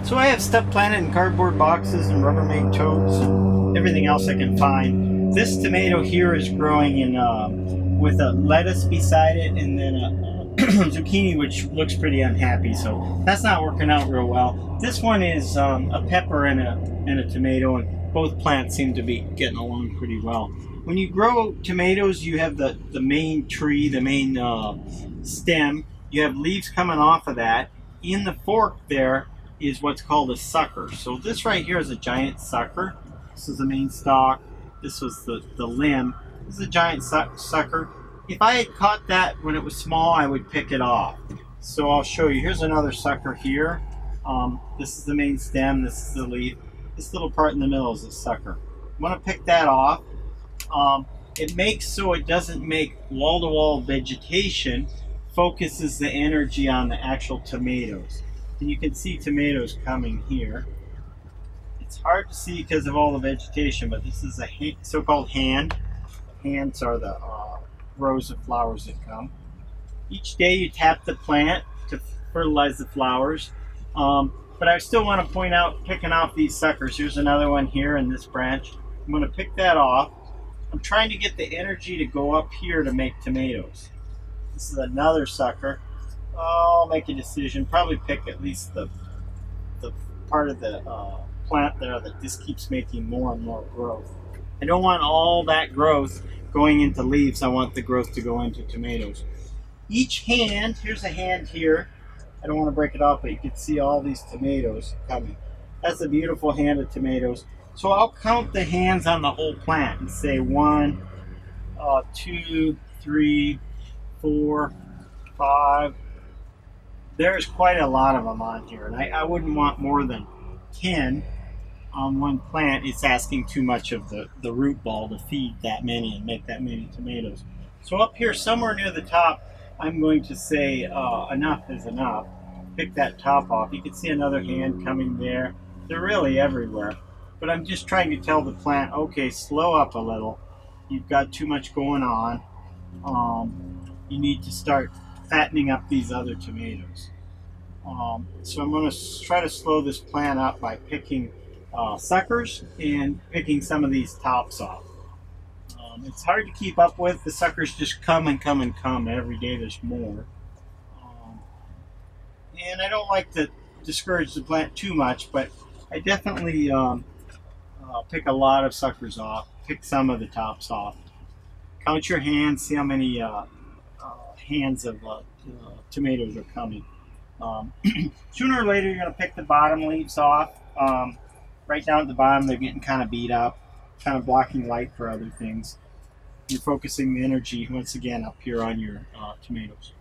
So I have stuff planted in cardboard boxes and Rubbermaid totes and everything else I can find. This tomato here is growing in with a lettuce beside it and then a zucchini, which looks pretty unhappy. So that's not working out real well. This one is a pepper and a tomato, and both plants seem to be getting along pretty well. When you grow tomatoes, you have the main tree, the main stem. You have leaves coming off of that. In the fork there is what's called a sucker. So this right here is a giant sucker. This is the main stalk. This was the limb. This is a giant sucker. If I had caught that when it was small, I would pick it off. So I'll show you. Here's another sucker here. This is the main stem. This is the leaf. This little part in the middle is a sucker. I'm going to pick that off. It makes so it doesn't make wall-to-wall vegetation, focuses the energy on the actual tomatoes. And you can see tomatoes coming here. It's hard to see because of all the vegetation, but this is a so-called hand. Hands are the rows of flowers that come. Each day you tap the plant to fertilize the flowers. But I still want to point out picking off these suckers. Here's another one here in this branch. I'm going to pick that off. I'm trying to get the energy to go up here to make tomatoes. This is another sucker. I'll make a decision. Probably pick at least the part of the plant there that just keeps making more and more growth. I don't want all that growth going into leaves. I want the growth to go into tomatoes. Each hand, here's a hand here. I don't want to break it off, but you can see all these tomatoes coming. That's a beautiful hand of tomatoes. So I'll count the hands on the whole plant and say 1, 2, 3, 4, 5. There's quite a lot of them on here, and I wouldn't want more than 10 on one plant. It's asking too much of the root ball to feed that many and make that many tomatoes. So up here, somewhere near the top, I'm going to say enough is enough. Pick that top off. You can see another hand coming there. They're really everywhere. But I'm just trying to tell the plant, okay, slow up a little. You've got too much going on. You need to start fattening up these other tomatoes. So I'm going to try to slow this plant up by picking suckers and picking some of these tops off. It's hard to keep up with. The suckers just come and come and come. Every day there's more. And I don't like to discourage the plant too much, but I definitely pick a lot of suckers off. Pick some of the tops off. Count your hands. See how many hands of tomatoes are coming. Sooner or later you're going to pick the bottom leaves off. Right down at the bottom they're getting kind of beat up, kind of blocking light for other things. You're focusing the energy once again up here on your tomatoes.